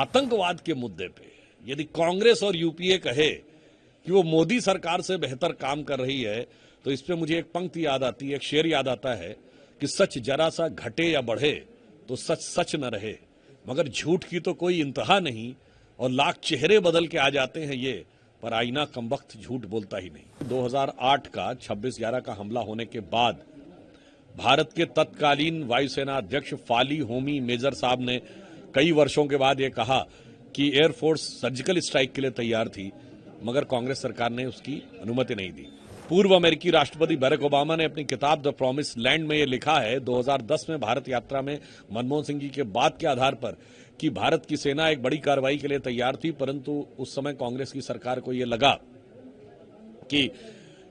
आतंकवाद के मुद्दे पे यदि कांग्रेस और यूपीए कहे कि वो मोदी सरकार से बेहतर काम कर रही है, तो इस पे मुझे एक पंक्ति याद आती है, एक शेर याद आता है कि सच जरा सा घटे या बढ़े तो सच सच न रहे, मगर झूठ की तो कोई इंतहा नहीं और लाख चेहरे बदल के आ जाते हैं ये, पर आईना कमबख्त झूठ बोलता ही नहीं। 2008 का 26/11 का हमला होने के बाद भारत के तत्कालीन वायुसेना अध्यक्ष फाली होमी मेजर साहब ने कई वर्षों के बाद ये कहा कि एयरफोर्स सर्जिकल स्ट्राइक के लिए तैयार थी, मगर कांग्रेस सरकार ने उसकी अनुमति नहीं दी। पूर्व अमेरिकी राष्ट्रपति बराक ओबामा ने अपनी किताब द प्रॉमिस लैंड में ये लिखा है 2010 में भारत यात्रा में मनमोहन सिंह जी के बाद के आधार पर कि भारत की सेना एक बड़ी कार्रवाई के लिए तैयार थी, परंतु उस समय कांग्रेस की सरकार को यह लगा कि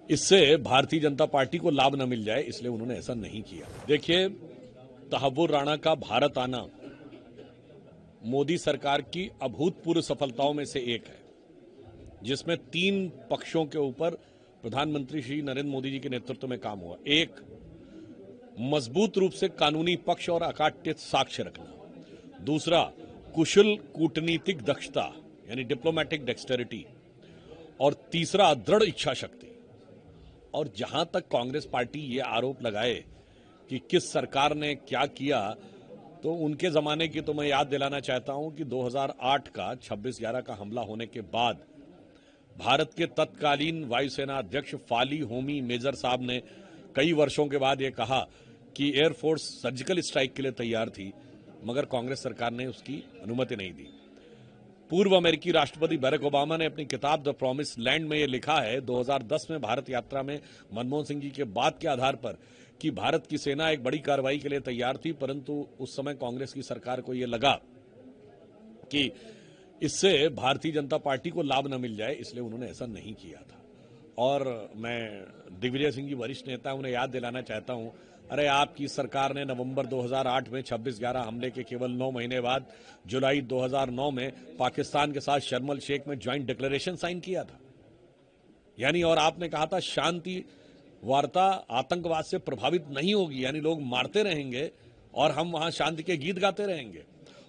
इससे भारतीय जनता पार्टी को लाभ न मिल जाए, इसलिए उन्होंने ऐसा नहीं किया। देखिए, तहव्वुर राणा का भारत आना मोदी सरकार की अभूतपूर्व सफलताओं में से एक है, जिसमें 3 पक्षों के ऊपर प्रधानमंत्री श्री नरेंद्र मोदी जी के नेतृत्व में काम हुआ। एक, मजबूत रूप से कानूनी पक्ष और अकाट्य साक्ष्य रखना। दूसरा, कुशल कूटनीतिक दक्षता यानी डिप्लोमेटिक डेक्सटेरिटी। और तीसरा, दृढ़ इच्छा शक्ति। और जहां तक कांग्रेस पार्टी ये आरोप लगाए कि किस सरकार ने क्या किया, तो उनके जमाने की तो मैं याद दिलाना चाहता हूं कि 2008 का 26/11 का हमला होने के बाद भारत के तत्कालीन वायुसेना अध्यक्ष फाली होमी मेजर साहब ने कई वर्षों के बाद ये कहा कि एयरफोर्स सर्जिकल स्ट्राइक के लिए तैयार थी, मगर कांग्रेस सरकार ने उसकी अनुमति नहीं दी। पूर्व अमेरिकी राष्ट्रपति बराक ओबामा ने अपनी किताब द प्रॉमिस लैंड में ये लिखा है 2010 में भारत यात्रा में मनमोहन सिंह जी के बाद के आधार पर कि भारत की सेना एक बड़ी कार्रवाई के लिए तैयार थी, परंतु उस समय कांग्रेस की सरकार को यह लगा कि इससे भारतीय जनता पार्टी को लाभ न मिल जाए, इसलिए उन्होंने ऐसा नहीं किया था। और मैं दिग्विजय सिंह जी वरिष्ठ नेता, उन्हें याद दिलाना चाहता हूं, अरे आपकी सरकार ने नवंबर 2008 में 26/11 हमले के केवल 9 महीने बाद जुलाई 2009 में पाकिस्तान के साथ शर्म शेख में ज्वाइंट डिक्लेरेशन साइन किया था। यानी और आपने कहा था शांति वार्ता आतंकवाद से प्रभावित नहीं होगी, यानी लोग मारते रहेंगे और हम वहां शांति के गीत गाते रहेंगे।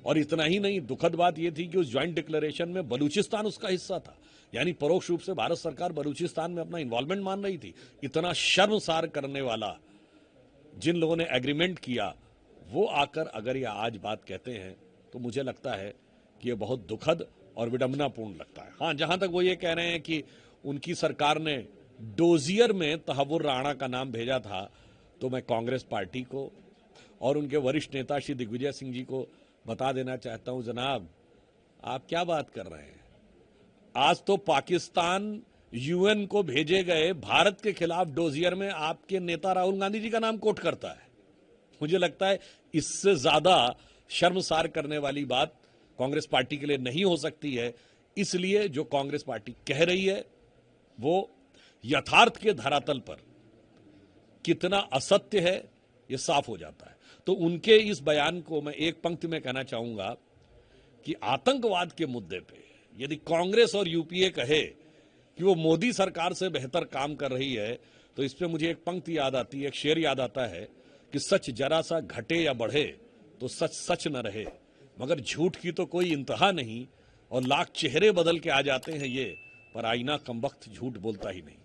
और इतना ही नहीं, दुखद बात यह थी कि उस ज्वाइंट डिक्लेरेशन में बलूचिस्तान उसका हिस्सा था, यानी परोक्ष रूप से भारत सरकार बलूचिस्तान में अपना इन्वॉल्वमेंट मान रही थी। इतना शर्मसार करने वाला जिन लोगों ने एग्रीमेंट किया, वो आकर अगर ये आज बात कहते हैं, तो मुझे लगता है कि ये बहुत दुखद और विडंबनापूर्ण लगता है। हाँ, जहां तक वो ये कह रहे हैं कि उनकी सरकार ने डोजियर में तहव्वुर राणा का नाम भेजा था, तो मैं कांग्रेस पार्टी को और उनके वरिष्ठ नेता श्री दिग्विजय सिंह जी को बता देना चाहता हूं, जनाब आप क्या बात कर रहे हैं। आज तो पाकिस्तान यूएन को भेजे गए भारत के खिलाफ डोजियर में आपके नेता राहुल गांधी जी का नाम कोट करता है। मुझे लगता है इससे ज्यादा शर्मसार करने वाली बात कांग्रेस पार्टी के लिए नहीं हो सकती है। इसलिए जो कांग्रेस पार्टी कह रही है वो यथार्थ के धरातल पर कितना असत्य है ये साफ हो जाता है। तो उनके इस बयान को मैं एक पंक्ति में कहना चाहूंगा कि आतंकवाद के मुद्दे पे यदि कांग्रेस और यूपीए कहे कि वो मोदी सरकार से बेहतर काम कर रही है, तो इस पे मुझे एक पंक्ति याद आती है, एक शेर याद आता है कि सच जरा सा घटे या बढ़े तो सच सच न रहे, मगर झूठ की तो कोई इंतहा नहीं और लाख चेहरे बदल के आ जाते हैं ये, पर आईना कमबख्त झूठ बोलता ही नहीं।